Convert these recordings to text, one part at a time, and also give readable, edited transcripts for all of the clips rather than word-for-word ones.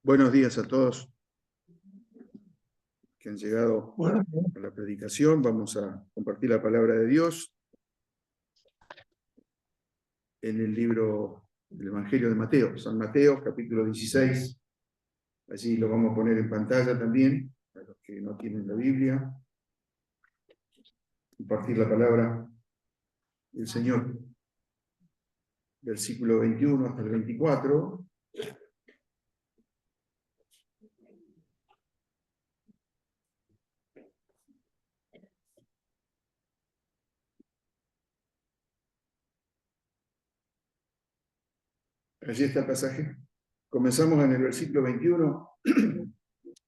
Buenos días a todos que han llegado a la predicación. Vamos a compartir la palabra de Dios en el libro del Evangelio de Mateo, San Mateo, capítulo 16. Allí lo vamos a poner en pantalla también, para los que no tienen la Biblia. Compartir la palabra del Señor, versículo 21 hasta el 24. Allí está el pasaje. Comenzamos en el versículo 21.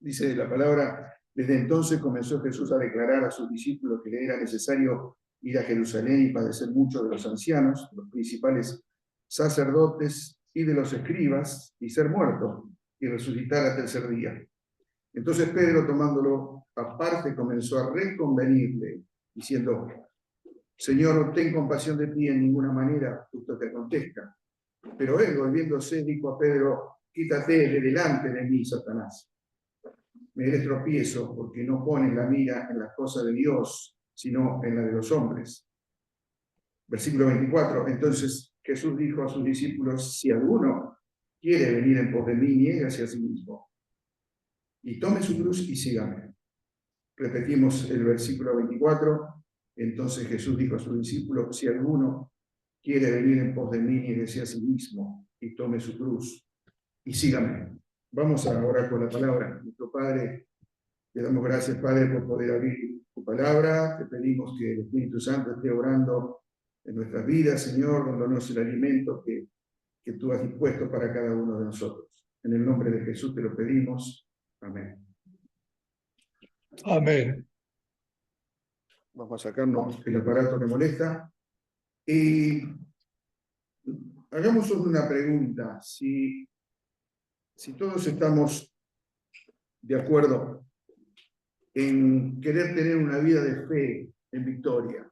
Dice la palabra: desde entonces comenzó Jesús a declarar a sus discípulos que le era necesario ir a Jerusalén y padecer mucho de los ancianos, los principales sacerdotes y de los escribas, y ser muerto y resucitar al tercer día. Entonces Pedro, tomándolo aparte, comenzó a reconvenirle, diciendo: Señor, ten compasión de ti, en ninguna manera justo te acontezca. Pero él, volviéndose, dijo a Pedro: quítate de delante de mí, Satanás. Me eres tropiezo, porque no pones la mira en las cosas de Dios, sino en la de los hombres. Versículo 24. Entonces Jesús dijo a sus discípulos: si alguno quiere venir en pos de mí, niégase a sí mismo, y tome su cruz y sígame. Repetimos el versículo 24. Entonces Jesús dijo a sus discípulos: si alguno quiere venir en pos de mí, niégase a sí mismo, y tome su cruz y sígame. Vamos a orar con la palabra. Nuestro Padre, te damos gracias, Padre, por poder abrir tu palabra. Te pedimos que el Espíritu Santo esté orando en nuestras vidas, Señor, dándonos el alimento que tú has dispuesto para cada uno de nosotros. En el nombre de Jesús te lo pedimos. Amén. Amén. Vamos a sacarnos el aparato que molesta. Y hagamos una pregunta. Si todos estamos de acuerdo en querer tener una vida de fe en victoria,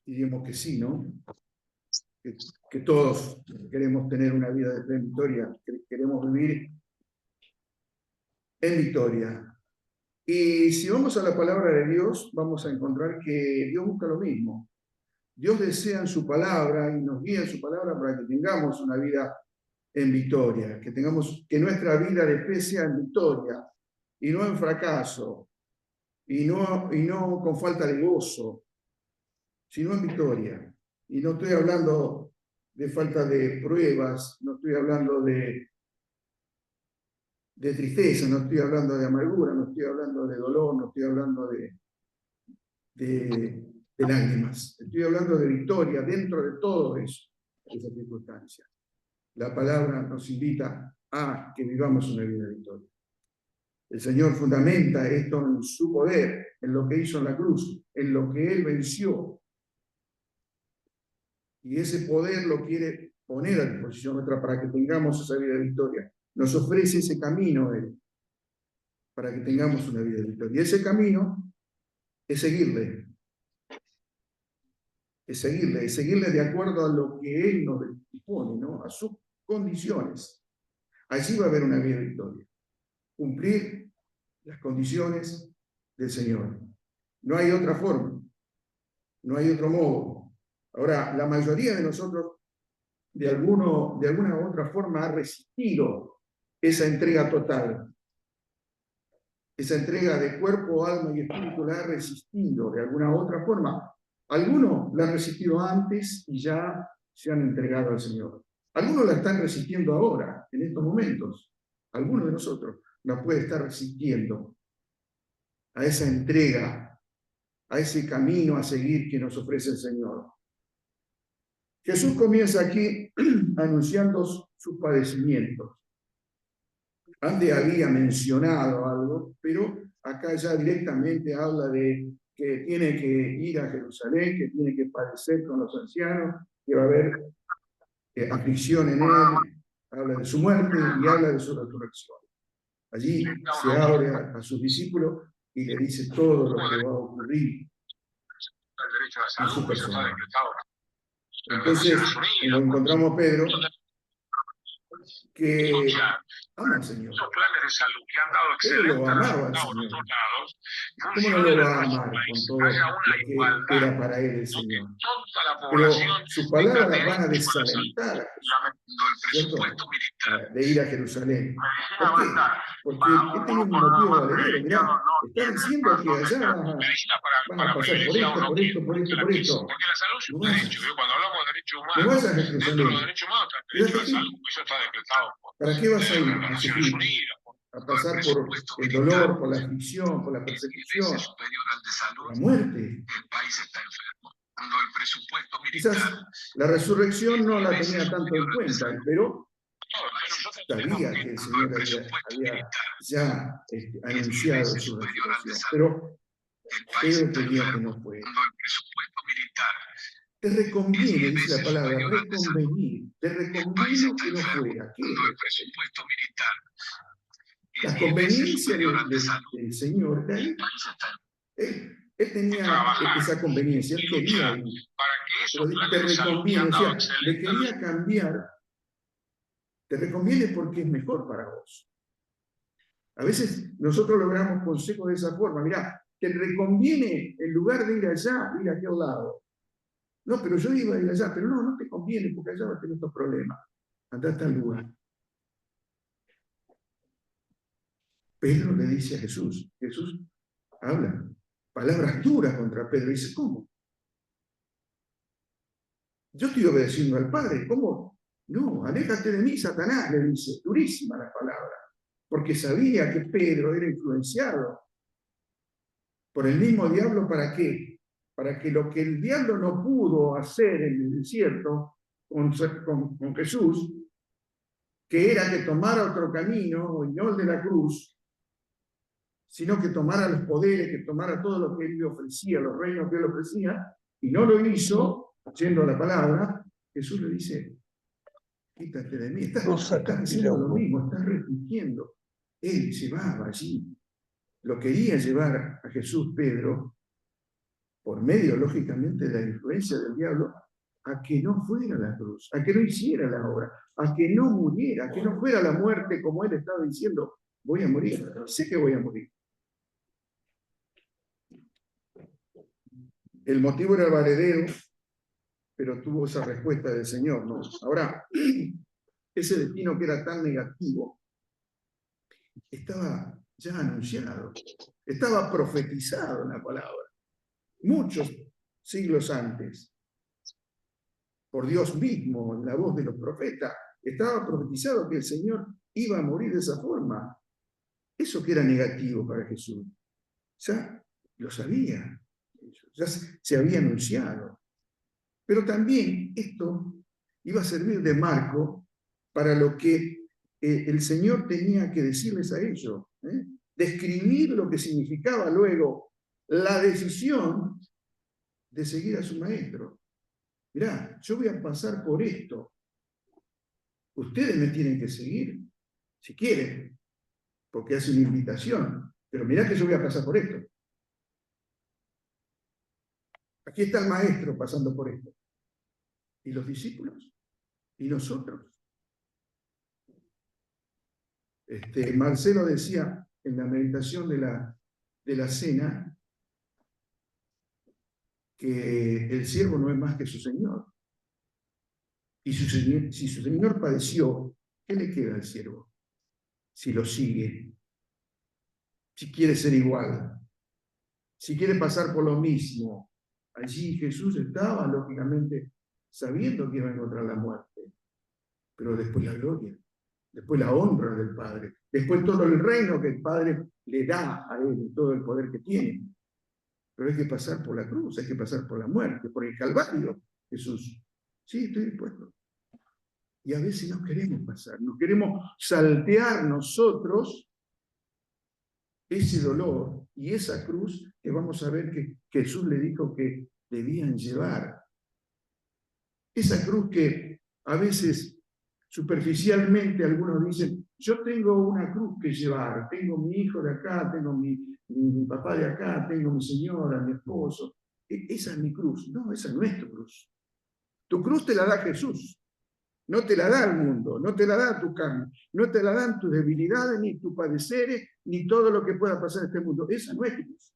diríamos que sí, ¿no? Que todos queremos tener una vida de fe en victoria, que queremos vivir en victoria. Y si vamos a la palabra de Dios, vamos a encontrar que Dios busca lo mismo. Dios desea en su palabra y nos guía en su palabra para que tengamos una vida en victoria, que nuestra vida de fe sea en victoria y no en fracaso, y no con falta de gozo, sino en victoria. Y no estoy hablando de falta de pruebas, no estoy hablando de tristeza, no estoy hablando de amargura, no estoy hablando de dolor, no estoy hablando de lágrimas. Estoy hablando de victoria dentro de todo eso, esas circunstancias. La palabra nos invita a que vivamos una vida de victoria. El Señor fundamenta esto en su poder, en lo que hizo en la cruz, en lo que Él venció. Y ese poder lo quiere poner a disposición nuestra para que tengamos esa vida de victoria. Nos ofrece ese camino Él, para que tengamos una vida de victoria. Y ese camino es seguirle. Es seguirle de acuerdo a lo que Él nos dispone, ¿no? A sus condiciones. Allí va a haber una vida de victoria. Cumplir las condiciones del Señor. No hay otra forma. No hay otro modo. Ahora, la mayoría de nosotros, de alguna u otra forma, ha resistido esa entrega total. Esa entrega de cuerpo, alma y espíritu la ha resistido de alguna u otra forma. Algunos la han resistido antes y ya se han entregado al Señor. Algunos la están resistiendo ahora, en estos momentos. Algunos de nosotros la puede estar resistiendo a esa entrega, a ese camino a seguir que nos ofrece el Señor. Jesús comienza aquí anunciando sus padecimientos. Antes había mencionado algo, pero acá ya directamente habla de que tiene que ir a Jerusalén, que tiene que padecer con los ancianos, que va a haber aflicción en él, habla de su muerte y habla de su resurrección. Allí se abre a sus discípulos y le dice todo lo que va a ocurrir en su persona. Entonces, encontramos a Pedro que ama al Señor. Esos planes de salud que han dado Pedro lo excelentes amaba al resultados en Señor. otros lados, ¿Cómo no lo va a amar con todo haya lo una que igualdad, era para él el que Señor? toda la Pero población sus tenga palabras van a derecho a la salud. desalentar a Jesús, Lamentando el ¿cierto? presupuesto militar. De ir a Jerusalén. Medicina ¿Por va a qué? estar Porque para él un tenía un grupo nada motivo más valedero. privilegiado, Mirá, no está tiene diciendo que razón de allá ser. vas Medicina a para pasar por privilegiados esto, no por tiene. esto, por esto, por esto. Porque la salud es No un vayas. derecho. Cuando hablamos de derechos No humanos, vayas a dentro de los Jerusalén. derechos humanos está el derecho Quédate a la aquí. salud. Eso está decretado por ¿Para qué vas a ir? las A Naciones sufrir, Unidas. a pasar por el dolor, por la aflicción, por la persecución, Superior al de salud, por la muerte. el país está enfermo. Cuando el presupuesto Quizás militar, la resurrección no la tenía tanto en cuenta, pero sabía que el Señor había ya anunciado su resurrección. Pero Pedro quería que no fuera. cuando el presupuesto militar, Te reconviene, dice la palabra, reconvenir. Te reconvino que no fuera. ¿Qué cuando es? el presupuesto militar La conveniencia del Señor de ahí. Él tenía esa conveniencia, él quería ir. Para que esos Pero te planes de salud que reconviene, han o dado sea, le excelentes quería cambiar. Te reconviene porque es mejor para vos. A veces nosotros logramos consejos de esa forma. Mirá, te reconviene en lugar de ir allá, ir a aquel lado. No, pero yo iba a ir allá, pero no te conviene porque allá vas a tener estos problemas. Andá a tal lugar. Pedro le dice a Jesús, Jesús habla palabras duras contra Pedro. Dice, ¿cómo? Yo estoy obedeciendo al Padre, ¿cómo? No, aléjate de mí, Satanás, le dice, durísima la palabra, porque sabía que Pedro era influenciado por el mismo diablo. ¿Para qué? Para que lo que el diablo no pudo hacer en el desierto con Jesús, que era que tomara otro camino, y no el de la cruz, sino que tomara los poderes, que tomara todo lo que él le ofrecía, los reinos que él ofrecía, y no lo hizo, yendo la palabra. Jesús le dice, quítate de mí, estás haciendo lo mismo, estás repitiendo. Él llevaba allí, lo quería llevar a Jesús Pedro, por medio, lógicamente, de la influencia del diablo, a que no fuera a la cruz, a que no hiciera la obra, a que no muriera, a que no fuera la muerte como él estaba diciendo, voy a morir, sé que voy a morir. El motivo era el valedero, pero tuvo esa respuesta del Señor, ¿no? Ahora, ese destino que era tan negativo, estaba ya anunciado, estaba profetizado en la palabra, muchos siglos antes, por Dios mismo, en la voz de los profetas, estaba profetizado que el Señor iba a morir de esa forma. Eso que era negativo para Jesús, ya lo sabía, ya se había anunciado. Pero también esto iba a servir de marco para lo que el Señor tenía que decirles a ellos, describir lo que significaba luego la decisión de seguir a su maestro. Mirá, yo voy a pasar por esto. Ustedes me tienen que seguir, si quieren, porque hace una invitación. Pero mirá que yo voy a pasar por esto. Aquí está el maestro pasando por esto. ¿Y los discípulos? ¿Y nosotros? Marcelo decía en la meditación de la cena que el siervo no es más que su señor. Y si su señor padeció, ¿qué le queda al siervo? Si lo sigue, si quiere ser igual, si quiere pasar por lo mismo. Allí Jesús estaba, lógicamente, sabiendo que iba a encontrar la muerte, pero después la gloria, después la honra del Padre, después todo el reino que el Padre le da a él, todo el poder que tiene. Pero hay que pasar por la cruz, hay que pasar por la muerte, por el Calvario, Jesús. Sí, estoy dispuesto. Y a veces no queremos pasar, no queremos saltear nosotros ese dolor y esa cruz que vamos a ver que Jesús le dijo que debían llevar. Esa cruz que a veces superficialmente algunos dicen, yo tengo una cruz que llevar, tengo mi hijo de acá, tengo mi papá de acá, tengo mi señora, mi esposo. Esa es mi cruz. No, esa no es tu cruz. Tu cruz te la da Jesús. No te la da el mundo, no te la da tu carne, no te la dan tus debilidades, ni tus padeceres, ni todo lo que pueda pasar en este mundo. Esa no es cruz.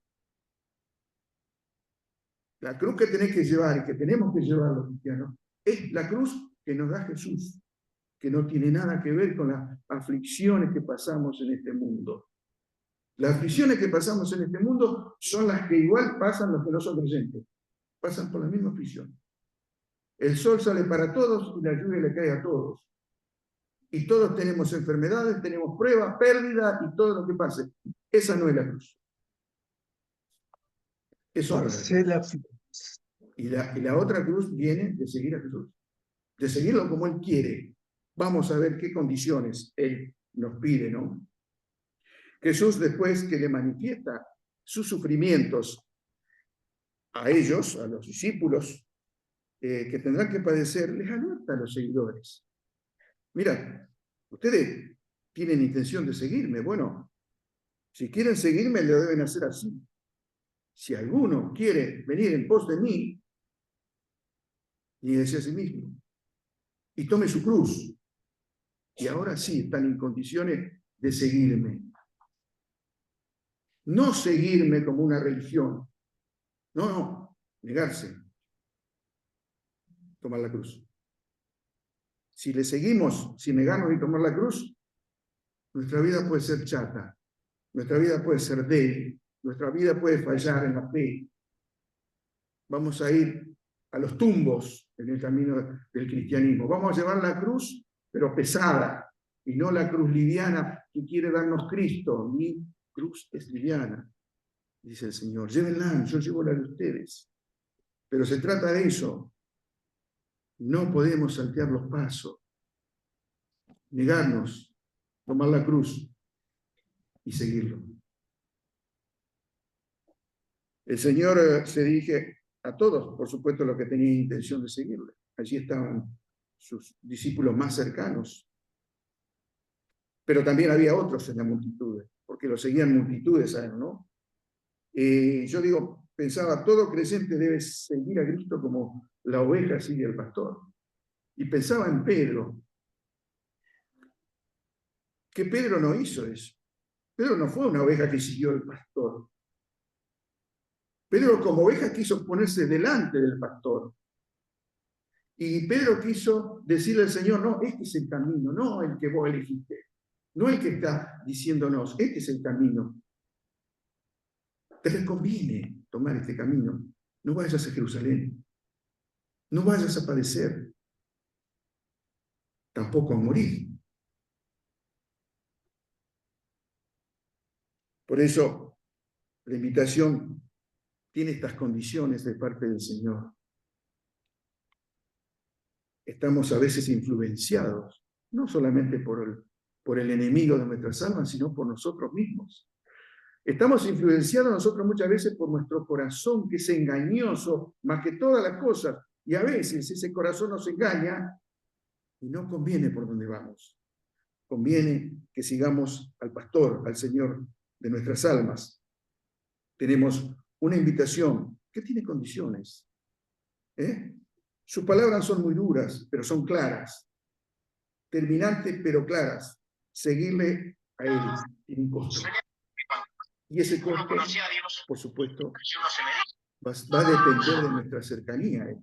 La cruz que tenés que llevar y que tenemos que llevar los cristianos es la cruz que nos da Jesús, que no tiene nada que ver con las aflicciones que pasamos en este mundo. Las aflicciones que pasamos en este mundo son las que igual pasan los que no son creyentes. Pasan por la misma aflicción. El sol sale para todos y la lluvia le cae a todos. Y todos tenemos enfermedades, tenemos pruebas, pérdidas y todo lo que pase. Esa no es la cruz. Es otra. Marcela, Y la otra cruz viene de seguir a Jesús. De seguirlo como Él quiere. Vamos a ver qué condiciones Él nos pide, ¿no? Jesús, después que le manifiesta sus sufrimientos a ellos, a los discípulos, que tendrán que padecer, les alerta a los seguidores. Mira, ustedes tienen intención de seguirme. Bueno, si quieren seguirme, lo deben hacer así. Si alguno quiere venir en pos de mí, niéguese a sí mismo y tome su cruz. Y ahora sí están en condiciones de seguirme. No seguirme como una religión. No, negarse. Tomar la cruz. Si le seguimos sin negarnos y tomar la cruz, nuestra vida puede ser chata, nuestra vida puede ser débil, nuestra vida puede fallar en la fe. Vamos a ir a los tumbos en el camino del cristianismo. Vamos a llevar la cruz, pero pesada, y no la cruz liviana que quiere darnos Cristo. Mi cruz es liviana, dice el Señor. Llévenla, yo llevo la de ustedes. Pero se trata de eso. No podemos saltear los pasos, negarnos, tomar la cruz y seguirlo. El Señor se dirige a todos, por supuesto, los que tenían intención de seguirle. Allí estaban sus discípulos más cercanos. Pero también había otros en la multitud, porque lo seguían multitudes, ¿saben, no? Yo digo, pensaba, todo creyente debe seguir a Cristo como la oveja sigue al pastor. Y pensaba en Pedro, que Pedro no hizo eso. Pedro no fue una oveja que siguió al pastor. Pedro como oveja quiso ponerse delante del pastor. Y Pedro quiso decirle al Señor, no, este es el camino, no el que vos elegiste. No el que está diciéndonos, este es el camino. Te conviene tomar este camino. No vayas a Jerusalén. No vayas a padecer. Tampoco a morir. Por eso, la invitación tiene estas condiciones de parte del Señor. Estamos a veces influenciados, no solamente por el enemigo de nuestras almas, sino por nosotros mismos. Estamos influenciados nosotros muchas veces por nuestro corazón, que es engañoso más que todas las cosas. Y a veces ese corazón nos engaña y no conviene por donde vamos. Conviene que sigamos al pastor, al Señor de nuestras almas. Tenemos una invitación que tiene condiciones. Sus palabras son muy duras, pero son claras. Terminantes, pero claras. Seguirle a Él tiene un costo. Y ese costo, por supuesto, va a depender de nuestra cercanía a Él.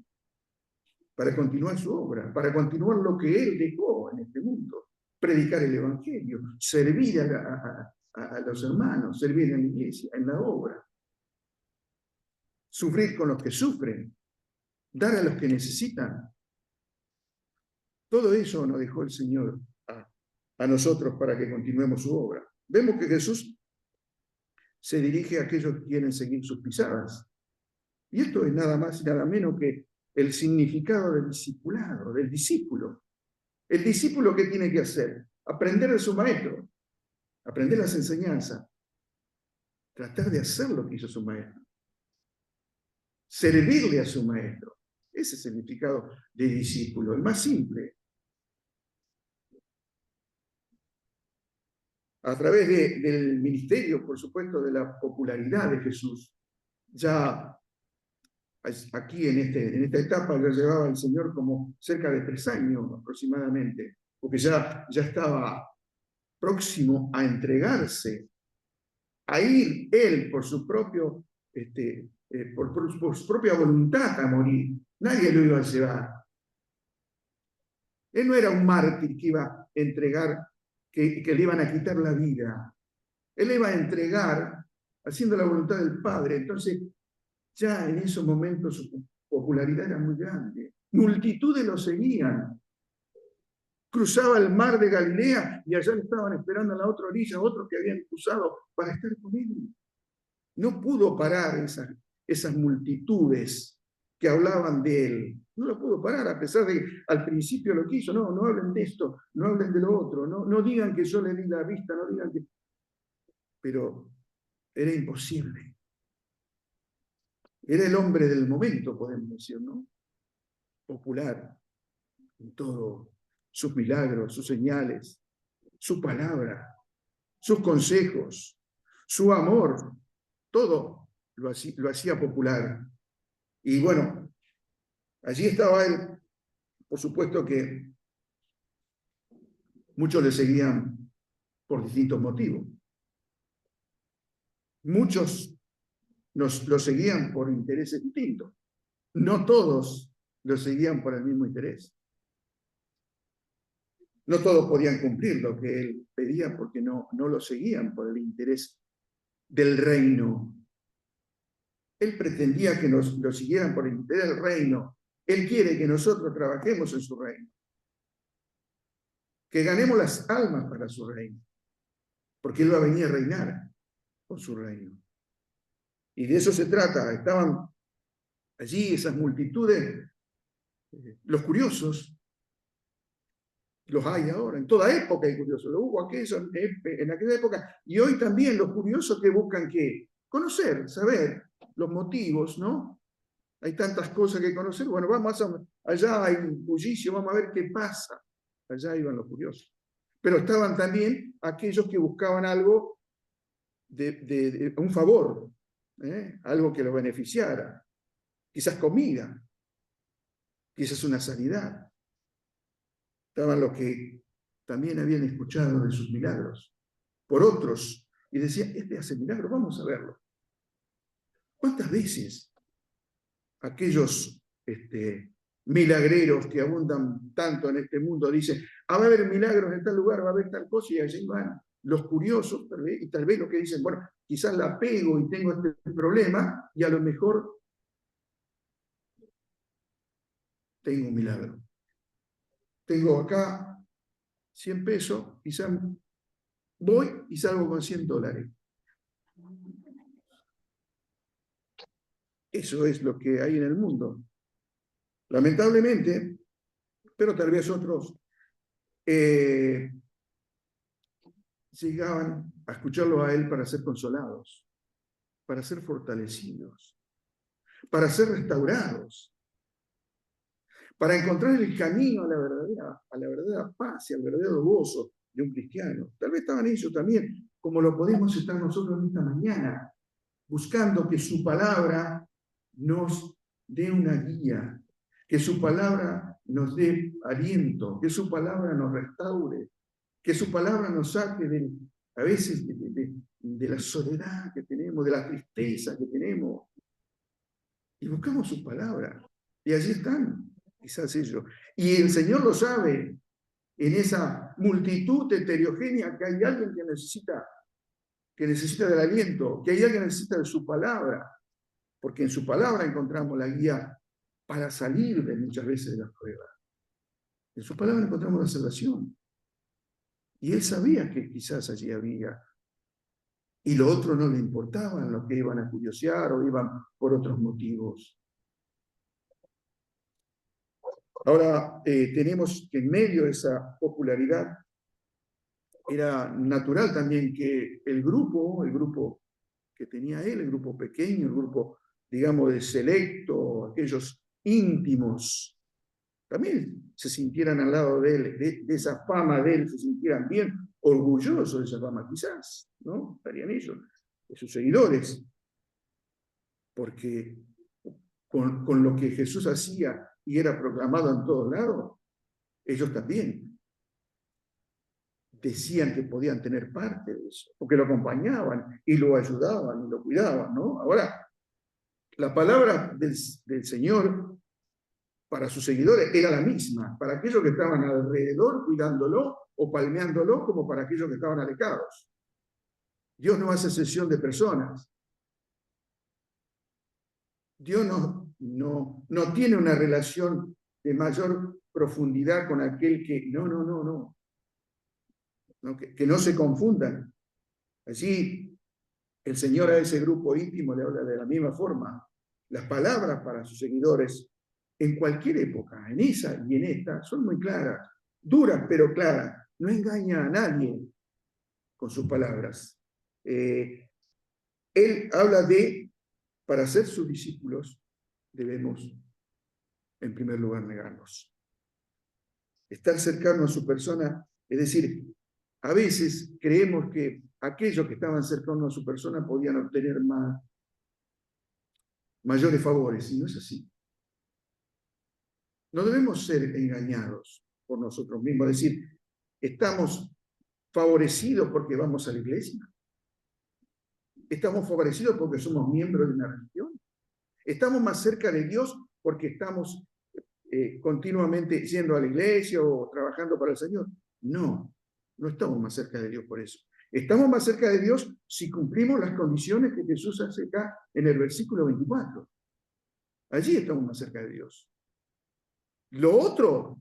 Para continuar su obra, para continuar lo que Él dejó en este mundo. Predicar el Evangelio, servir a los hermanos, servir en la iglesia, en la obra. Sufrir con los que sufren, dar a los que necesitan. Todo eso nos dejó el Señor a nosotros para que continuemos su obra. Vemos que Jesús se dirige a aquellos que quieren seguir sus pisadas. Y esto es nada más y nada menos que el significado del discipulado, del discípulo. El discípulo, ¿qué tiene que hacer? Aprender de su maestro, aprender las enseñanzas, tratar de hacer lo que hizo su maestro, servirle a su maestro. Ese es el significado de discípulo, el más simple. A través del ministerio, por supuesto, de la popularidad de Jesús, ya aquí en esta etapa ya llevaba el Señor como cerca de 3 años aproximadamente, porque ya estaba próximo a entregarse, a ir él por su propio, por su propia voluntad a morir. Nadie lo iba a llevar. Él no era un mártir que iba a entregar, que le iban a quitar la vida. Él le iba a entregar haciendo la voluntad del Padre. Entonces, ya en esos momentos su popularidad era muy grande. Multitudes lo seguían. Cruzaba el mar de Galilea y allá le estaban esperando a la otra orilla otros que habían cruzado para estar con él. No pudo parar esas multitudes que hablaban de él. No lo pudo parar, a pesar de que al principio lo quiso. No, no hablen de esto, no hablen de lo otro, no digan que yo le di la vista, no digan que... Pero era imposible. Era el hombre del momento, podemos decir, ¿no? Popular en todo, sus milagros, sus señales, su palabra, sus consejos, su amor, todo lo hacía popular. Y bueno, allí estaba él. Por supuesto que muchos le seguían por distintos motivos. Muchos lo seguían por intereses distintos. No todos lo seguían por el mismo interés. No todos podían cumplir lo que él pedía porque no lo seguían por el interés del reino. Él pretendía que nos lo siguieran por el interés del reino. Él quiere que nosotros trabajemos en su reino. Que ganemos las almas para su reino. Porque él va a venir a reinar con su reino. Y de eso se trata. Estaban allí esas multitudes, los curiosos. Los hay ahora, en toda época hay curiosos. Lo hubo en aquella época. Y hoy también los curiosos que buscan ¿qué? Conocer, saber los motivos, ¿no? Hay tantas cosas que conocer. Bueno, allá hay un bullicio, vamos a ver qué pasa. Allá iban los curiosos. Pero estaban también aquellos que buscaban algo de un favor, algo que los beneficiara. Quizás comida, quizás una sanidad. Estaban los que también habían escuchado de sus milagros por otros y decían, este hace milagros, vamos a verlo. ¿Cuántas veces aquellos milagreros que abundan tanto en este mundo dicen, va a haber milagros en tal lugar, va a haber tal cosa, y allí van los curiosos, y tal vez los que dicen, bueno, quizás la pego y tengo este problema, y a lo mejor tengo un milagro. Tengo acá 100 pesos, quizás voy y salgo con $100. Eso es lo que hay en el mundo. Lamentablemente, pero tal vez otros llegaban a escucharlo a él para ser consolados, para ser fortalecidos, para ser restaurados, para encontrar el camino a la verdadera paz y al verdadero gozo de un cristiano. Tal vez estaban ellos también, como lo podemos estar nosotros esta mañana, buscando que su palabra nos dé una guía, que su palabra nos dé aliento, que su palabra nos restaure, que su palabra nos saque a veces de la soledad que tenemos, de la tristeza que tenemos. Y buscamos su palabra. Y allí están, quizás ellos. Y el Señor lo sabe, en esa multitud heterogénea, que hay alguien que necesita del aliento, que hay alguien que necesita de su palabra, porque en su palabra encontramos la guía para salir de muchas veces de las pruebas. En su palabra encontramos la salvación. Y él sabía que quizás allí había. Y lo otro no le importaban los que iban a curiosear o iban por otros motivos. Ahora tenemos que en medio de esa popularidad era natural también que el grupo que tenía él, el grupo pequeño, el grupo, digamos, de selecto, aquellos íntimos, también se sintieran al lado de él, de esa fama de él, se sintieran bien orgullosos de esa fama, quizás, ¿no? Estarían ellos, de sus seguidores, porque con lo que Jesús hacía y era proclamado en todos lados, ellos también decían que podían tener parte de eso, porque lo acompañaban y lo ayudaban y lo cuidaban, ¿no? Ahora, la palabra del Señor para sus seguidores era la misma, para aquellos que estaban alrededor cuidándolo o palmeándolo, como para aquellos que estaban alejados. Dios no hace excepción de personas. Dios no tiene una relación de mayor profundidad con aquel que... No, que no se confundan. Allí el Señor a ese grupo íntimo le habla de la misma forma. Las palabras para sus seguidores en cualquier época, en esa y en esta, son muy claras, duras pero claras. No engaña a nadie con sus palabras. Él habla de, para ser sus discípulos, debemos, en primer lugar, negarnos. Estar cercano a su persona, es decir, a veces creemos que aquellos que estaban cercanos a su persona podían obtener mayores favores, y no es así. No debemos ser engañados por nosotros mismos, es decir, estamos favorecidos porque vamos a la iglesia, estamos favorecidos porque somos miembros de una religión, estamos más cerca de Dios porque estamos continuamente yendo a la iglesia o trabajando para el Señor. No estamos más cerca de Dios por eso. Estamos más cerca de Dios si cumplimos las condiciones que Jesús hace acá en el versículo 24. Allí estamos más cerca de Dios. Lo otro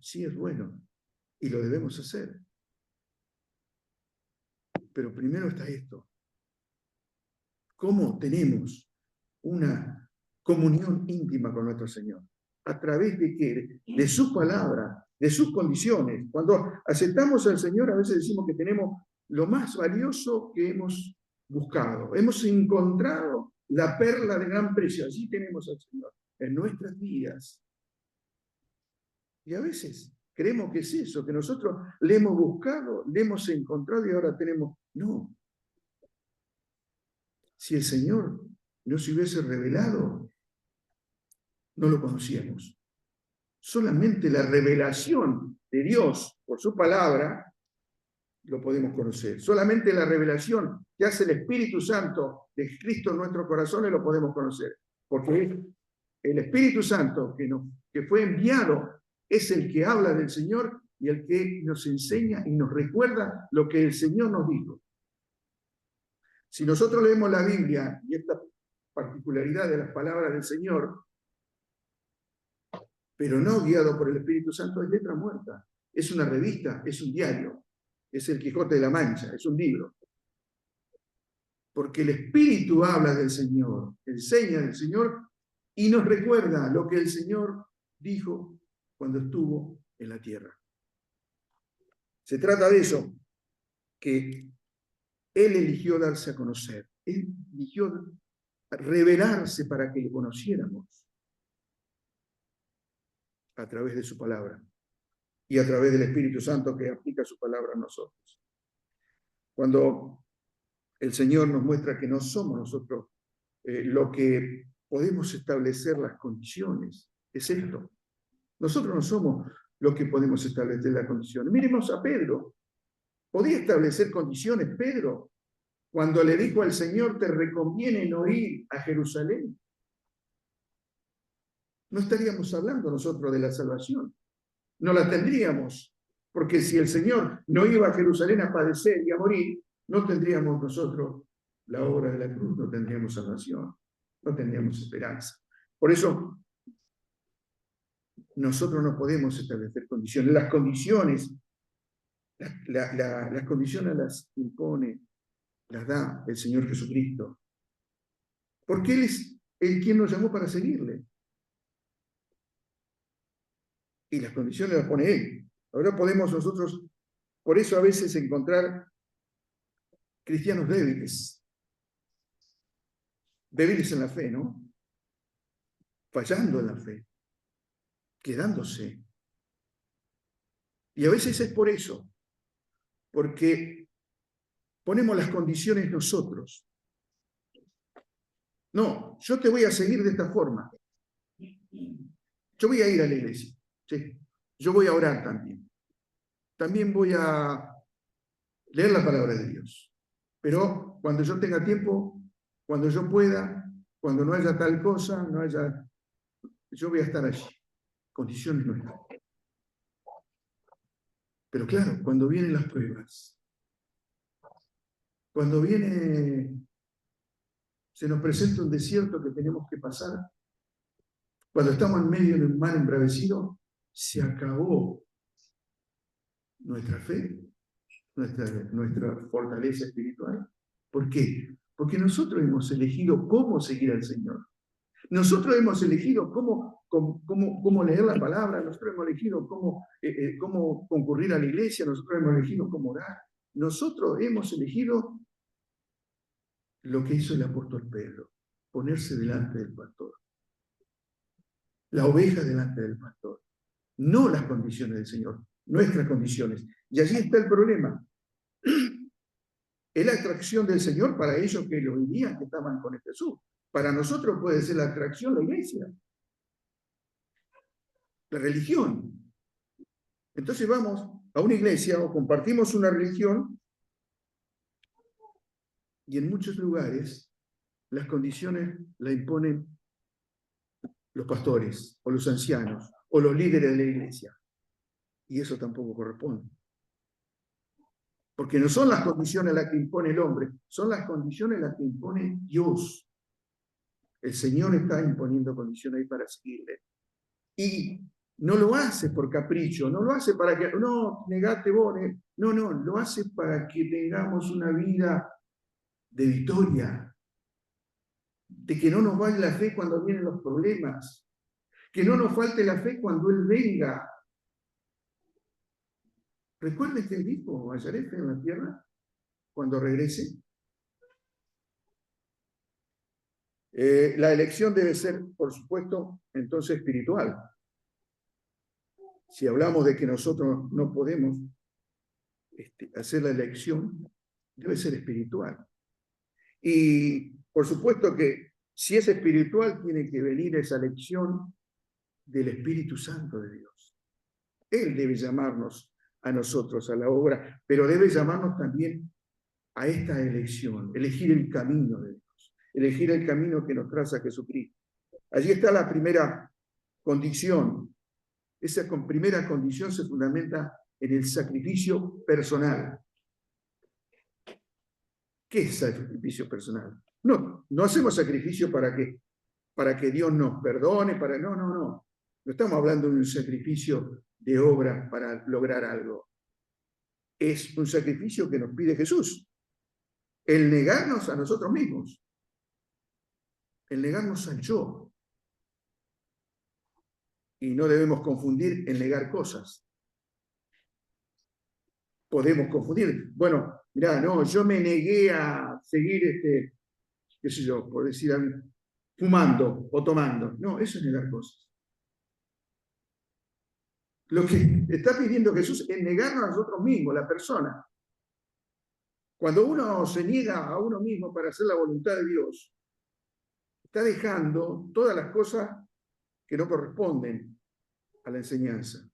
sí es bueno y lo debemos hacer. Pero primero está esto. ¿Cómo tenemos una comunión íntima con nuestro Señor? ¿A través de qué? De su palabra, de sus condiciones. Cuando aceptamos al Señor, a veces decimos que tenemos lo más valioso que hemos buscado. Hemos encontrado la perla de gran precio. Allí tenemos al Señor, en nuestras vidas. Y a veces creemos que es eso, que nosotros le hemos buscado, le hemos encontrado y ahora tenemos... No. Si el Señor no se hubiese revelado, no lo conocíamos. Solamente la revelación de Dios por su palabra lo podemos conocer. Solamente la revelación que hace el Espíritu Santo de Cristo en nuestros corazones lo podemos conocer. Porque el Espíritu Santo que fue enviado es el que habla del Señor y el que nos enseña y nos recuerda lo que el Señor nos dijo. Si nosotros leemos la Biblia y esta particularidad de las palabras del Señor, pero no guiado por el Espíritu Santo, es letra muerta. Es una revista, es un diario, es el Quijote de la Mancha, es un libro. Porque el Espíritu habla del Señor, enseña del Señor y nos recuerda lo que el Señor dijo cuando estuvo en la tierra. Se trata de eso, que Él eligió darse a conocer. Él eligió revelarse para que le conociéramos a través de su palabra y a través del Espíritu Santo que aplica su palabra a nosotros. Cuando el Señor nos muestra que no somos nosotros lo que podemos establecer las condiciones, es esto. Nosotros no somos los que podemos establecer las condiciones. Miremos a Pedro. ¿Podía establecer condiciones Pedro cuando le dijo al Señor, te reconviene no ir a Jerusalén? No estaríamos hablando nosotros de la salvación. No la tendríamos, porque si el Señor no iba a Jerusalén a padecer y a morir, no tendríamos nosotros la obra de la cruz, no tendríamos salvación, no tendríamos esperanza. Por eso, nosotros no podemos establecer condiciones. Las condiciones, las condiciones las impone, las da el Señor Jesucristo. Porque Él es el quien nos llamó para seguirle. Y las condiciones las pone Él. Ahora podemos nosotros, por eso a veces encontrar cristianos débiles en la fe, ¿no? Fallando en la fe, quedándose. Y a veces es por eso, porque ponemos las condiciones nosotros. No, yo te voy a seguir de esta forma. Yo voy a ir a la iglesia. ¿Sí? Yo voy a orar también. También voy a leer la palabra de Dios. Pero cuando yo tenga tiempo, cuando yo pueda, cuando no haya tal cosa, yo voy a estar allí. Condiciones nuestras. Pero claro, cuando vienen las pruebas, cuando se nos presenta un desierto que tenemos que pasar, cuando estamos en medio de un mar embravecido, se acabó nuestra fe, nuestra fortaleza espiritual. ¿Por qué? Porque nosotros hemos elegido cómo seguir al Señor. Nosotros hemos elegido cómo leer la palabra, nosotros hemos elegido cómo concurrir a la iglesia, nosotros hemos elegido cómo orar. Nosotros hemos elegido lo que hizo el apóstol Pedro, ponerse delante del pastor. La oveja delante del pastor. No las condiciones del Señor, nuestras condiciones. Y allí está el problema. Es la atracción del Señor para ellos que lo vivían, que estaban con Jesús. Para nosotros puede ser la atracción la iglesia, la religión. Entonces vamos a una iglesia o compartimos una religión y en muchos lugares las condiciones la imponen los pastores o los ancianos o los líderes de la iglesia. Y eso tampoco corresponde. Porque no son las condiciones las que impone el hombre, son las condiciones las que impone Dios. El Señor está imponiendo condiciones ahí para seguirle. Y no lo hace por capricho, no lo hace para que, no, negate vos, no, lo hace para que tengamos una vida de victoria, de que no nos falte la fe cuando vienen los problemas, que no nos falte la fe cuando Él venga. Recuerden que dijo a Zaref en la tierra, cuando regrese. La elección debe ser, por supuesto, entonces espiritual. Si hablamos de que nosotros no podemos hacer la elección, debe ser espiritual. Y por supuesto que si es espiritual, tiene que venir esa elección del Espíritu Santo de Dios. Él debe llamarnos a nosotros a la obra, pero debe llamarnos también a esta elección, elegir el camino de Dios, elegir el camino que nos traza Jesucristo. Allí está la primera condición. Esa primera condición se fundamenta en el sacrificio personal. ¿Qué es sacrificio personal? No hacemos sacrificio para que Dios nos perdone, no. No estamos hablando de un sacrificio de obra para lograr algo. Es un sacrificio que nos pide Jesús. El negarnos a nosotros mismos. El negarnos al yo. Y no debemos confundir el negar cosas. Podemos confundir. Bueno, mirá, no, yo me negué a seguir, qué sé yo, por decir algo, fumando o tomando. No, eso es negar cosas. Lo que está pidiendo Jesús es negarnos a nosotros mismos, la persona. Cuando uno se niega a uno mismo para hacer la voluntad de Dios, está dejando todas las cosas que no corresponden a la enseñanza.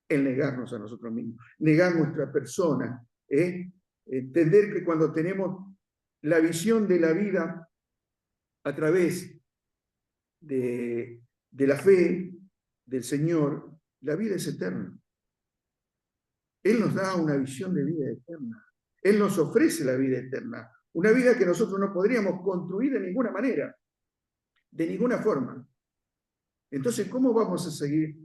El negarnos a nosotros mismos, negar nuestra persona, entender que cuando tenemos la visión de la vida a través de la fe del Señor, la vida es eterna. Él nos da una visión de vida eterna. Él nos ofrece la vida eterna. Una vida que nosotros no podríamos construir de ninguna manera, de ninguna forma. Entonces, ¿cómo vamos a seguir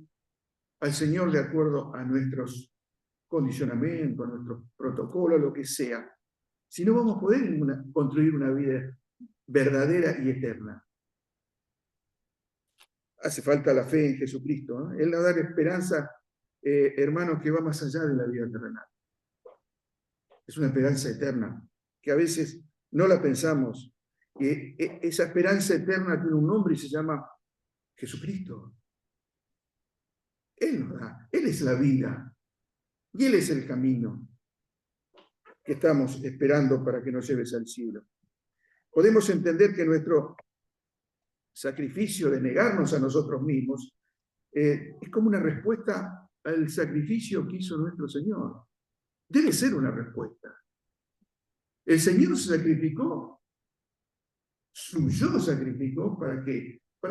al Señor de acuerdo a nuestros condicionamientos, a nuestros protocolos, lo que sea, si no vamos a poder construir una vida verdadera y eterna? Hace falta la fe en Jesucristo, ¿no? Él nos da esperanza, hermanos, que va más allá de la vida terrenal. Es una esperanza eterna, que a veces no la pensamos. Esa esperanza eterna tiene un nombre y se llama Jesucristo. Él nos da, Él es la vida y Él es el camino que estamos esperando para que nos lleves al cielo. Podemos entender que nuestro sacrificio de negarnos a nosotros mismos, es como una respuesta al sacrificio que hizo nuestro Señor. Debe ser una respuesta. El Señor se sacrificó, su yo sacrificó para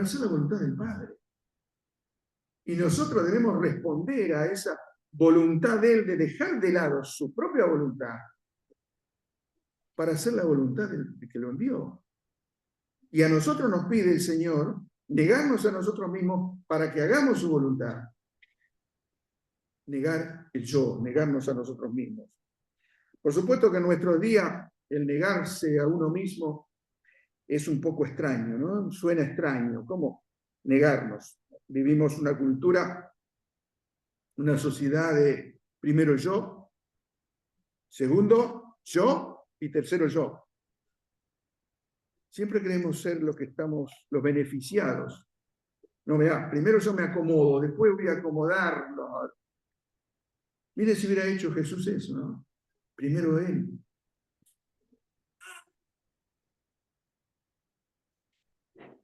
hacer la voluntad del Padre. Y nosotros debemos responder a esa voluntad de Él de dejar de lado su propia voluntad para hacer la voluntad del que lo envió. Y a nosotros nos pide el Señor negarnos a nosotros mismos para que hagamos su voluntad. Negar el yo, negarnos a nosotros mismos. Por supuesto que en nuestro día el negarse a uno mismo es un poco extraño, ¿no? Suena extraño. ¿Cómo negarnos? Vivimos una cultura, una sociedad de primero yo, segundo yo y tercero yo. Siempre queremos ser los que estamos, los beneficiados. No, mirá, primero yo me acomodo, después voy a acomodarlo. Mire si hubiera hecho Jesús eso, ¿no? Primero Él.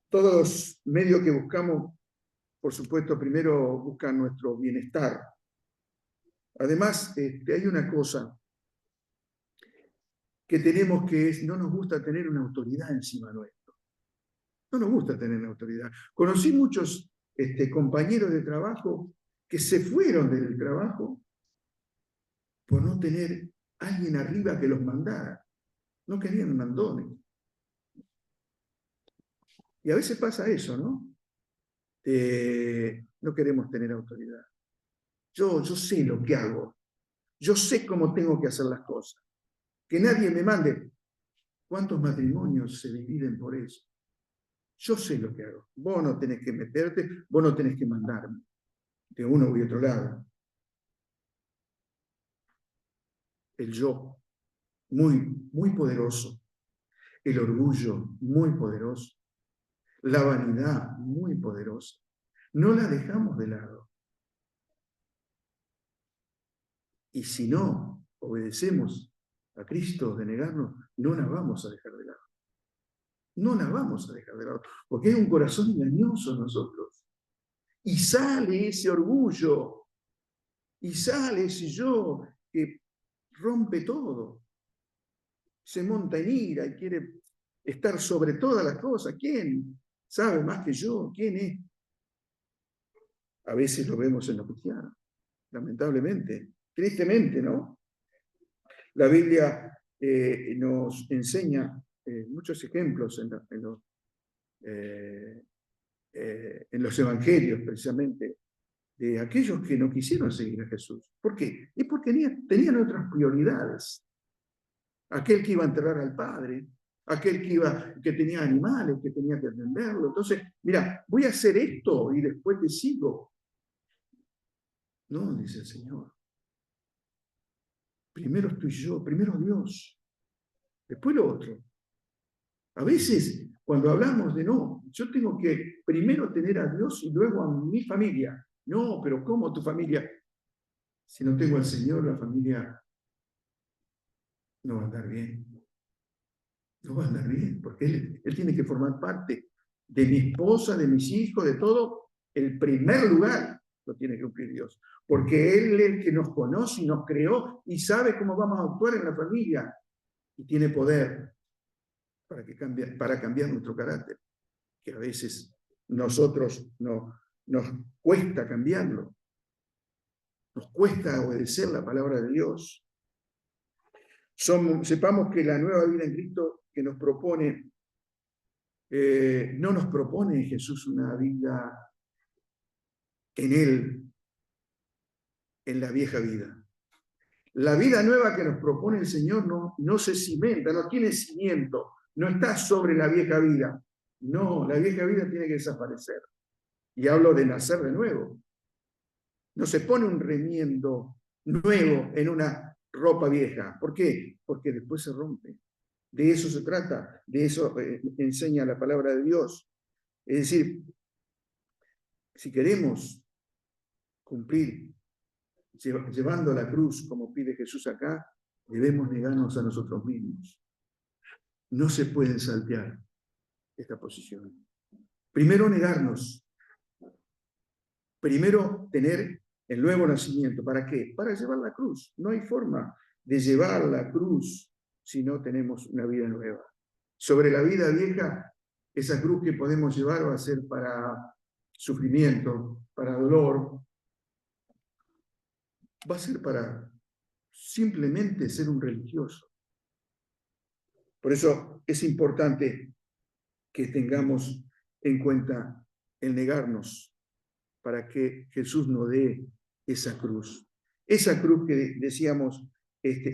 Todos los medios que buscamos, por supuesto, primero buscan nuestro bienestar. Además, hay una cosa que tenemos que es, no nos gusta tener una autoridad encima nuestro. No nos gusta tener una autoridad. Conocí muchos compañeros de trabajo que se fueron del trabajo por no tener alguien arriba que los mandara. No querían mandones. Y a veces pasa eso, ¿no? No queremos tener autoridad. Yo sé lo que hago. Yo sé cómo tengo que hacer las cosas. Que nadie me mande. ¿Cuántos matrimonios se dividen por eso? Yo sé lo que hago. Vos no tenés que meterte, vos no tenés que mandarme. De uno y otro lado. El yo, muy poderoso. El orgullo, muy poderoso. La vanidad, muy poderosa. No la dejamos de lado. Y si no obedecemos a Cristo de negarnos, no la vamos a dejar de lado. No la vamos a dejar de lado, porque es un corazón engañoso en nosotros. Y sale ese orgullo, y sale ese yo que rompe todo. Se monta en ira y quiere estar sobre todas las cosas. ¿Quién sabe más que yo? ¿Quién es? A veces lo vemos en los cristianos, lamentablemente, tristemente, ¿no? La Biblia nos enseña muchos ejemplos en los evangelios, precisamente, de aquellos que no quisieron seguir a Jesús. ¿Por qué? Es porque tenían otras prioridades. Aquel que iba a enterrar al Padre, aquel que tenía animales, que tenía que atenderlo. Entonces, mira, voy a hacer esto y después te sigo. No, dice el Señor. Primero estoy yo, primero Dios, después lo otro. A veces, cuando hablamos de no, yo tengo que primero tener a Dios y luego a mi familia. No, pero ¿cómo tu familia? Si no tengo al Señor, la familia no va a andar bien. No va a andar bien, porque él tiene que formar parte de mi esposa, de mis hijos, de todo. El primer lugar lo tiene que cumplir Dios, porque Él es el que nos conoce y nos creó y sabe cómo vamos a actuar en la familia y tiene poder para cambiar nuestro carácter, que a veces nosotros nos cuesta cambiarlo, nos cuesta obedecer la palabra de Dios. Sepamos que la nueva vida en Cristo que nos propone, no nos propone Jesús una vida en Él, en la vieja vida. La vida nueva que nos propone el Señor no se cimenta, no tiene cimiento, no está sobre la vieja vida. No, la vieja vida tiene que desaparecer. Y hablo de nacer de nuevo. No se pone un remiendo nuevo en una ropa vieja. ¿Por qué? Porque después se rompe. De eso se trata, de eso enseña la palabra de Dios. Es decir, si queremos cumplir llevando la cruz, como pide Jesús acá, debemos negarnos a nosotros mismos. No se pueden saltear esta posición. Primero negarnos. Primero tener el nuevo nacimiento. ¿Para qué? Para llevar la cruz. No hay forma de llevar la cruz si no tenemos una vida nueva. Sobre la vida vieja, esa cruz que podemos llevar va a ser para sufrimiento, para dolor, va a ser para simplemente ser un religioso. Por eso es importante que tengamos en cuenta el negarnos para que Jesús nos dé esa cruz. Esa cruz que decíamos,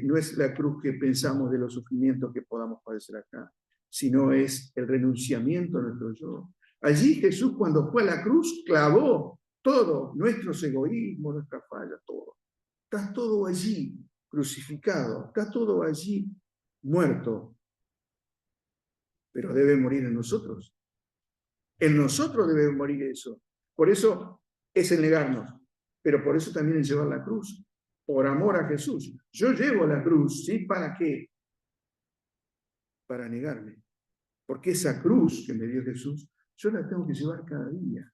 no es la cruz que pensamos de los sufrimientos que podamos padecer acá, sino es el renunciamiento a nuestro yo. Allí Jesús, cuando fue a la cruz, clavó todo, nuestros egoísmos, nuestras fallas, todo. Está todo allí crucificado, está todo allí muerto, pero debe morir en nosotros. En nosotros debe morir eso. Por eso es el negarnos, pero por eso también es llevar la cruz, por amor a Jesús. Yo llevo la cruz, ¿sí? ¿Para qué? Para negarme. Porque esa cruz que me dio Jesús, yo la tengo que llevar cada día.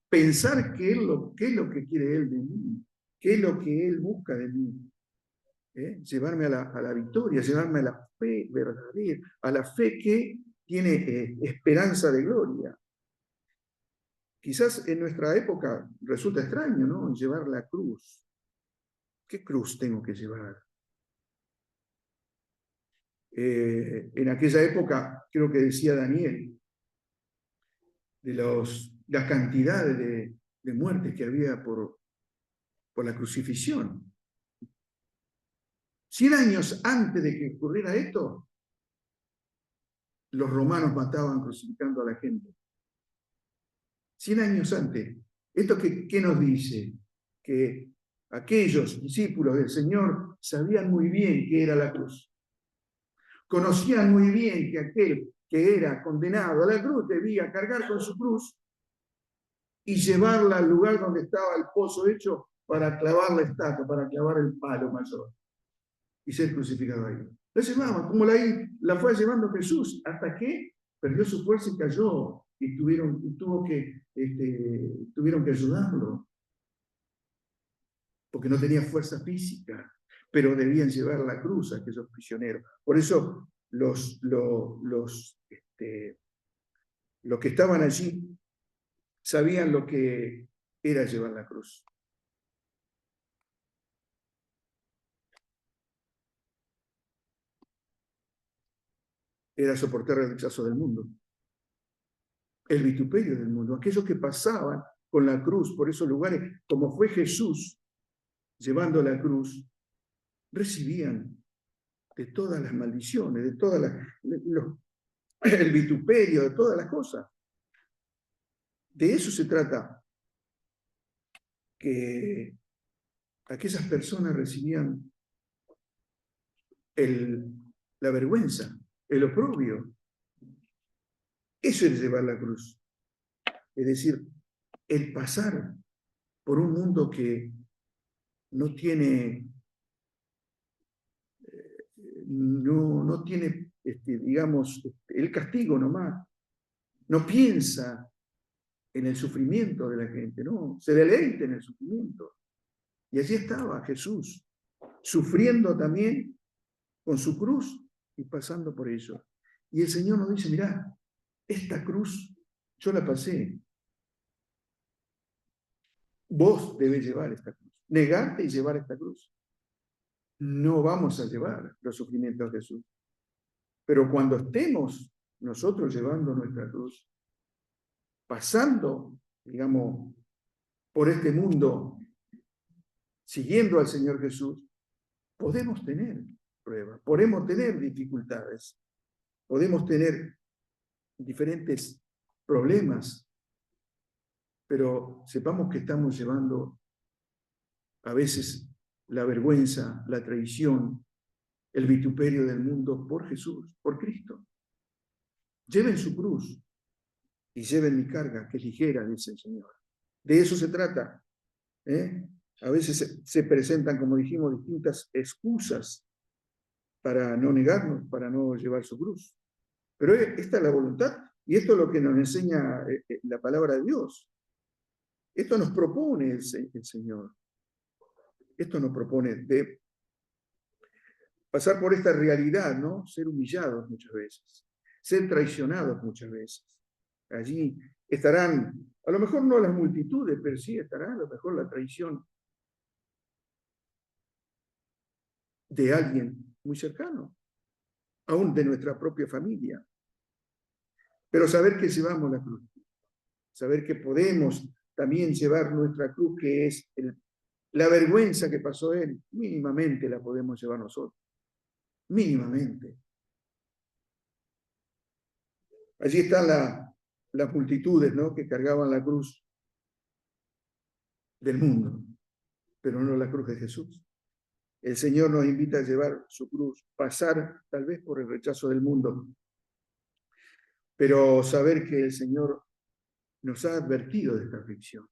Pensar qué es lo que quiere Él de mí, qué es lo que Él busca de mí. Llevarme a la victoria, llevarme a la fe verdadera, a la fe que tiene esperanza de gloria. Quizás en nuestra época resulta extraño, ¿no? Llevar la cruz. ¿Qué cruz tengo que llevar? En aquella época, creo que decía Daniel, de la cantidad de muertes que había por la crucifixión. 100 años antes de que ocurriera esto, los romanos mataban crucificando a la gente. 100 años antes. ¿Esto qué nos dice? Que aquellos discípulos del Señor sabían muy bien qué era la cruz. Conocían muy bien que aquel que era condenado a la cruz debía cargar con su cruz y llevarla al lugar donde estaba el pozo hecho para clavar la estaca, para clavar el palo mayor y ser crucificado ahí. La llevaban, como la fue llevando Jesús, hasta que perdió su fuerza y cayó, y tuvieron que ayudarlo, porque no tenía fuerza física, pero debían llevar la cruz a aquellos prisioneros. Por eso los que estaban allí sabían lo que era llevar la cruz. Era soportar el rechazo del mundo, el vituperio del mundo, aquellos que pasaban con la cruz por esos lugares, como fue Jesús llevando la cruz, recibían de todas las maldiciones, de todas el vituperio, de todas las cosas. De eso se trata, que aquellas personas recibían la vergüenza, el oprobio. Eso es llevar la cruz. Es decir, el pasar por un mundo que no tiene, digamos, el castigo nomás. No piensa en el sufrimiento de la gente, no, se deleita en el sufrimiento. Y allí estaba Jesús, sufriendo también con su cruz y pasando por ello. Y el Señor nos dice, mirá, esta cruz yo la pasé. Vos debés llevar esta cruz. Negarte y llevar esta cruz. No vamos a llevar los sufrimientos de Jesús. Pero cuando estemos nosotros llevando nuestra cruz, pasando, digamos, por este mundo, siguiendo al Señor Jesús, podemos tener pruebas, podemos tener dificultades, podemos tener diferentes problemas, pero sepamos que estamos llevando a veces la vergüenza, la traición, el vituperio del mundo por Jesús, por Cristo. Lleven su cruz y lleven mi carga, que es ligera, dice el Señor. De eso se trata. A veces se presentan, como dijimos, distintas excusas para no negarnos, para no llevar su cruz. Pero esta es la voluntad Y esto es lo que nos enseña la palabra de Dios. Esto nos propone el Señor. Esto nos propone de pasar por esta realidad, ¿no? Ser humillados muchas veces, ser traicionados muchas veces. Allí estarán, a lo mejor no las multitudes, pero sí estará a lo mejor la traición de alguien muy cercano, aún de nuestra propia familia. Pero saber que llevamos la cruz, saber que podemos también llevar nuestra cruz, que es la vergüenza que pasó él, mínimamente la podemos llevar nosotros, mínimamente. Allí están las multitudes, ¿no?, que cargaban la cruz del mundo, pero no la cruz de Jesús. El Señor nos invita a llevar su cruz, pasar tal vez por el rechazo del mundo, pero saber que el Señor nos ha advertido de esta aflicción.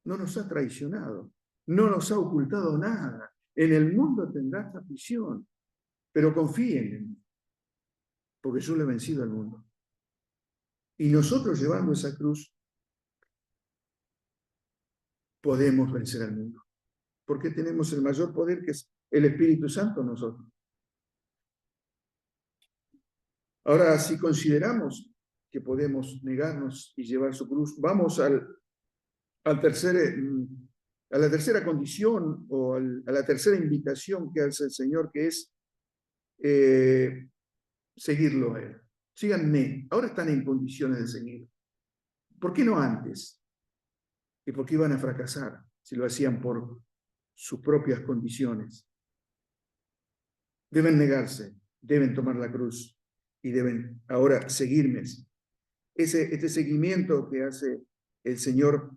No nos ha traicionado, no nos ha ocultado nada. En el mundo tendrás aflicción, pero confíen en mí, porque yo le he vencido al mundo. Y nosotros llevando esa cruz podemos vencer al mundo, porque tenemos el mayor poder, que es el Espíritu Santo en nosotros. Ahora, si consideramos que podemos negarnos y llevar su cruz, vamos a la tercera condición o a la tercera invitación que hace el Señor, que es seguirlo a Él. Síganme. Ahora están en condiciones de seguir. ¿Por qué no antes? ¿Y por qué iban a fracasar si lo hacían por sus propias condiciones? Deben negarse, deben tomar la cruz y deben ahora seguirme. Este seguimiento que hace el Señor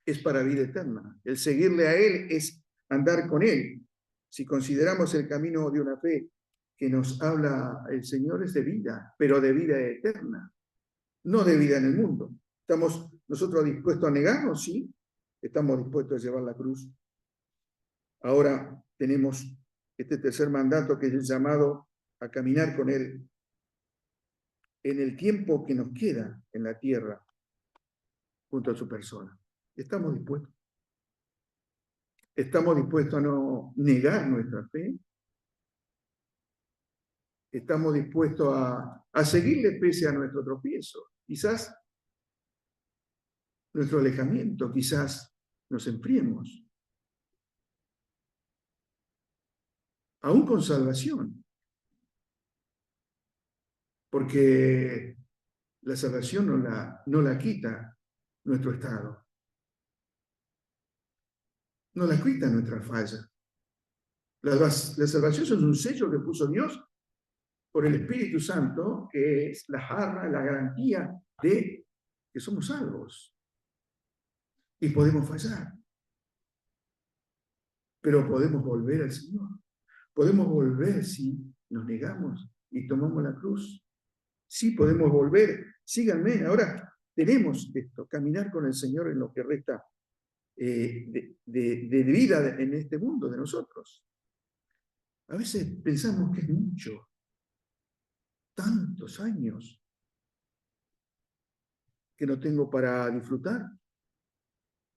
es para vida eterna. El seguirle a Él es andar con Él. Si consideramos el camino de una fe que nos habla el Señor, es de vida, pero de vida eterna, no de vida en el mundo. ¿Estamos nosotros dispuestos a negarnos? Sí. Estamos dispuestos a llevar la cruz. Ahora tenemos este tercer mandato, que es el llamado a caminar con Él en el tiempo que nos queda en la tierra junto a su persona. ¿Estamos dispuestos? ¿Estamos dispuestos a no negar nuestra fe? ¿Estamos dispuestos a seguirle pese a nuestro tropiezo? Quizás nuestro alejamiento, quizás nos enfriemos. Aún con salvación. Porque la salvación no la quita nuestro estado. No la quita nuestra falla. La salvación es un sello que puso Dios por el Espíritu Santo, que es la jarra, la garantía de que somos salvos. Y podemos fallar. Pero podemos volver al Señor. Podemos volver si nos negamos y tomamos la cruz. Sí, podemos volver. Síganme. Ahora tenemos esto, caminar con el Señor en lo que resta de vida en este mundo de nosotros. A veces pensamos que es mucho. Tantos años que no tengo para disfrutar.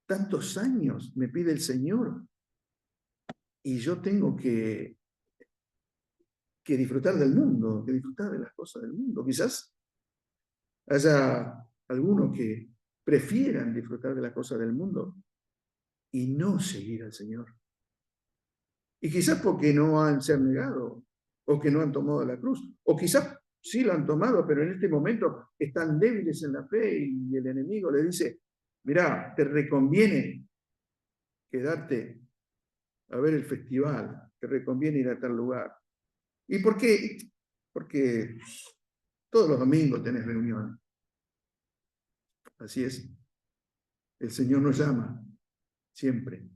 Tantos años me pide el Señor. Y yo tengo que disfrutar del mundo, que disfrutar de las cosas del mundo. Quizás haya algunos que prefieran disfrutar de las cosas del mundo y no seguir al Señor. Y quizás porque no se han negado, o que no han tomado la cruz, o quizás sí lo han tomado, pero en este momento están débiles en la fe y el enemigo le dice: mirá, te reconviene quedarte a ver el festival, te reconviene ir a tal lugar. ¿Y por qué? Porque todos los domingos tenés reuniones. Así es. El Señor nos llama siempre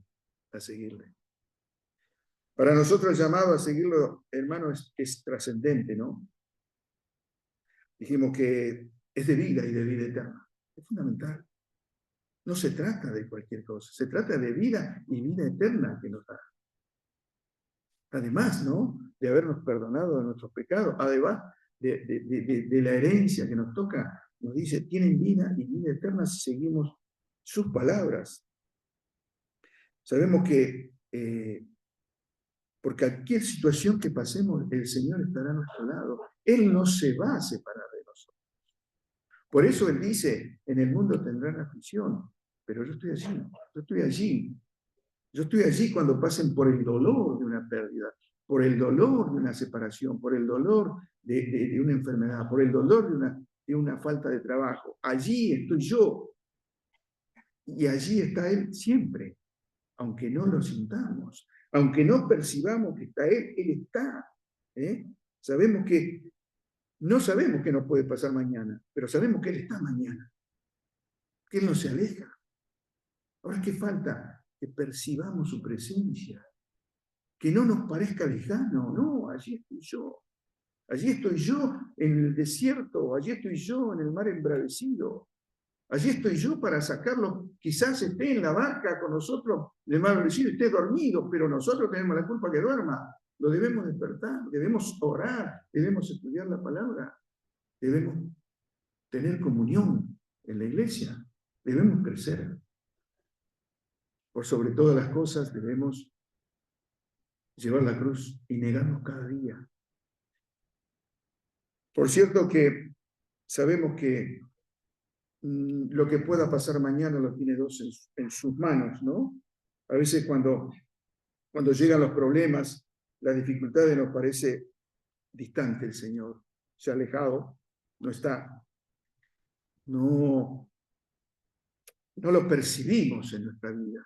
a seguirle. Para nosotros el llamado a seguirlo, hermano, es trascendente, ¿no? Dijimos que es de vida y de vida eterna. Es fundamental. No se trata de cualquier cosa, se trata de vida y vida eterna que nos da. Además, ¿no?, de habernos perdonado de nuestros pecados. Además, de la herencia que nos toca, nos dice, tienen vida y vida eterna si seguimos sus palabras. Sabemos que por cualquier situación que pasemos, el Señor estará a nuestro lado. Él no se va a separar de nosotros. Por eso Él dice, en el mundo tendrán aflicción, pero yo estoy allí, yo estoy allí. Yo estoy allí cuando pasen por el dolor de una pérdida, por el dolor de una separación, por el dolor de una enfermedad, por el dolor de una falta de trabajo. Allí estoy yo. Y allí está Él siempre, aunque no lo sintamos, aunque no percibamos que está Él está. ¿eh? No sabemos qué nos puede pasar mañana, pero sabemos que Él está mañana, que Él no se aleja. Ahora, ¿qué falta? Que percibamos su presencia, que no nos parezca lejano, no, allí estoy yo. Allí estoy yo en el desierto, allí estoy yo en el mar embravecido. Allí estoy yo para sacarlo. Quizás esté en la barca con nosotros, el mar embravecido, esté dormido, pero nosotros tenemos la culpa que duerma. Lo debemos despertar, debemos orar, debemos estudiar la palabra, debemos tener comunión en la iglesia, debemos crecer. Por sobre todas las cosas debemos llevar la cruz y negarnos cada día. Por cierto que sabemos que lo que pueda pasar mañana lo tiene Dios en sus manos, ¿no? A veces cuando llegan los problemas, las dificultades, nos parece distante el Señor, se ha alejado, no está, no lo percibimos en nuestra vida.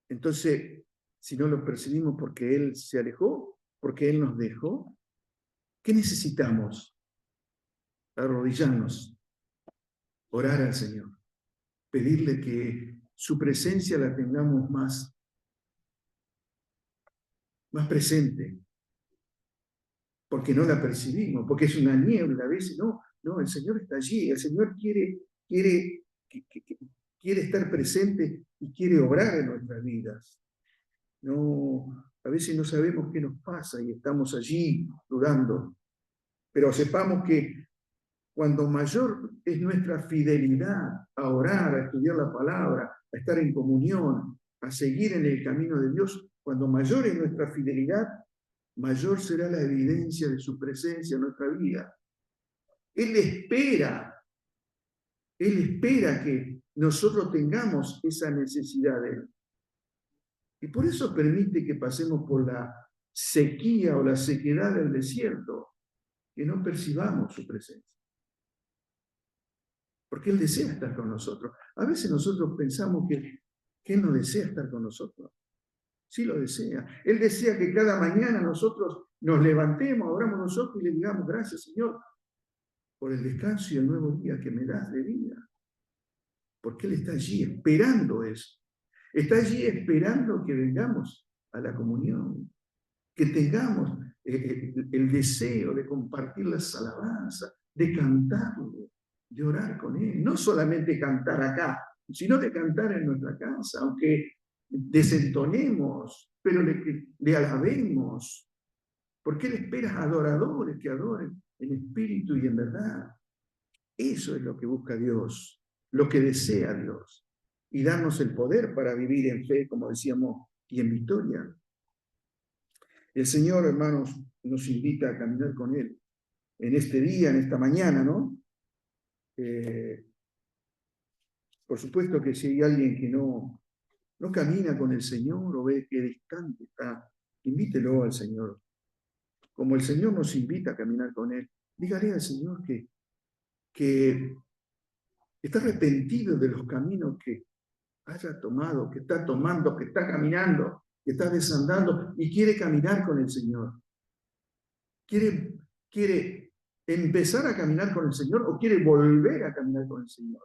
Entonces, si no lo percibimos porque Él se alejó, porque Él nos dejó, ¿qué necesitamos? Arrodillarnos, orar al Señor, pedirle que su presencia la tengamos más presente, porque no la percibimos, porque es una niebla, a veces no, el Señor está allí, el Señor quiere estar presente y quiere obrar en nuestras vidas. No, a veces no sabemos qué nos pasa y estamos allí dudando, pero sepamos que cuando mayor es nuestra fidelidad a orar, a estudiar la palabra, a estar en comunión, a seguir en el camino de Dios, cuando mayor es nuestra fidelidad, mayor será la evidencia de su presencia en nuestra vida. Él espera que nosotros tengamos esa necesidad de Él. Y por eso permite que pasemos por la sequía o la sequedad del desierto, que no percibamos su presencia. Porque Él desea estar con nosotros. A veces nosotros pensamos que Él no desea estar con nosotros. Sí lo desea. Él desea que cada mañana nosotros nos levantemos, abramos los ojos y le digamos, gracias Señor, por el descanso y el nuevo día que me das de vida. Porque Él está allí esperando eso. Está allí esperando que vengamos a la comunión, que tengamos el deseo de compartir las alabanzas, de cantarlo, de orar con Él. No solamente cantar acá, sino de cantar en nuestra casa, aunque desentonemos, pero le alabemos, porque Él espera adoradores que adoren en espíritu y en verdad. Eso es lo que busca Dios, lo que desea Dios, y darnos el poder para vivir en fe, como decíamos, y en victoria. El Señor, hermanos, nos invita a caminar con Él en este día, en esta mañana, ¿no? Por supuesto que si hay alguien que no camina con el Señor o ve que distante está, invítelo al Señor. Como el Señor nos invita a caminar con Él, dígale al Señor que está arrepentido de los caminos que haya tomado, que está tomando, que está caminando, que está desandando y quiere caminar con el Señor. Quiere empezar a caminar con el Señor o quiere volver a caminar con el Señor.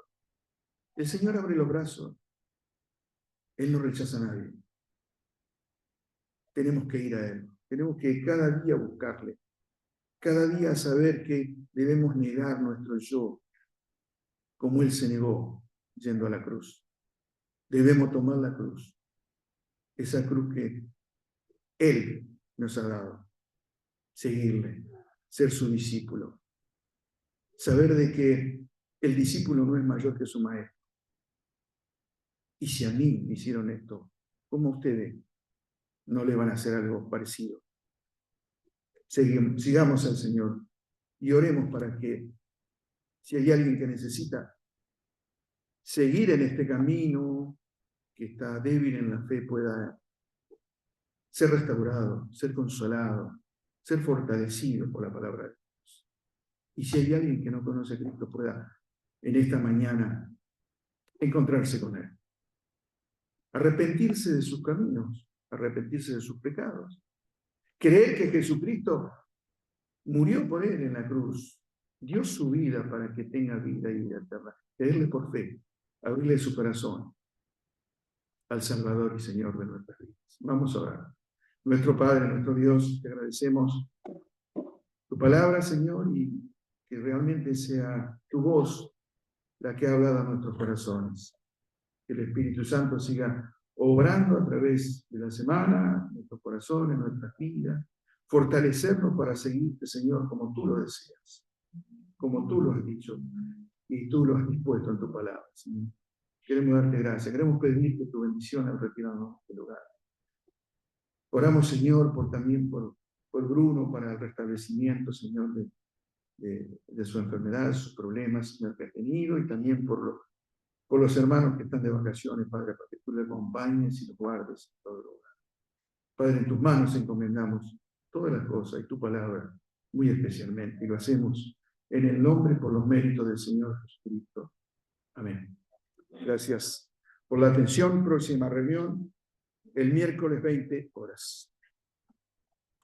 El Señor abre los brazos. Él no rechaza a nadie. Tenemos que ir a Él. Tenemos que cada día buscarle. Cada día saber que debemos negar nuestro yo, como Él se negó yendo a la cruz. Debemos tomar la cruz. Esa cruz que Él nos ha dado. Seguirle. ser su discípulo. Saber de que el discípulo no es mayor que su maestro. Y si a mí me hicieron esto, ¿cómo a ustedes no le van a hacer algo parecido? Sigamos al Señor y oremos para que, si hay alguien que necesita seguir en este camino, que está débil en la fe, pueda ser restaurado, ser consolado, ser fortalecido por la palabra de Dios. Y si hay alguien que no conoce a Cristo, pueda en esta mañana encontrarse con Él. Arrepentirse de sus caminos, arrepentirse de sus pecados. Creer que Jesucristo murió por Él en la cruz, dio su vida para que tenga vida y vida eterna. Creerle por fe, abrirle su corazón al Salvador y Señor de nuestras vidas. Vamos a orar. Nuestro Padre, nuestro Dios, te agradecemos tu palabra, Señor, y que realmente sea tu voz la que ha hablado a nuestros corazones. Que el Espíritu Santo siga obrando a través de la semana, en nuestros corazones, en nuestras vidas, fortalecernos para seguirte, Señor, como tú lo deseas, como tú lo has dicho y tú lo has dispuesto en tu palabra, Señor. Queremos darte gracias, queremos pedirte tu bendición al retirarnos de este lugar. Oramos, Señor, también por Bruno, para el restablecimiento, Señor, de su enfermedad, sus problemas, Señor, que ha tenido, y también por los hermanos que están de vacaciones, Padre, para que tú le acompañes y los guardes en todo lugar. Padre, en tus manos encomendamos todas las cosas y tu palabra, muy especialmente, y lo hacemos en el nombre, por los méritos del Señor Jesucristo. Amén. Gracias por la atención. Próxima reunión el miércoles 20 horas.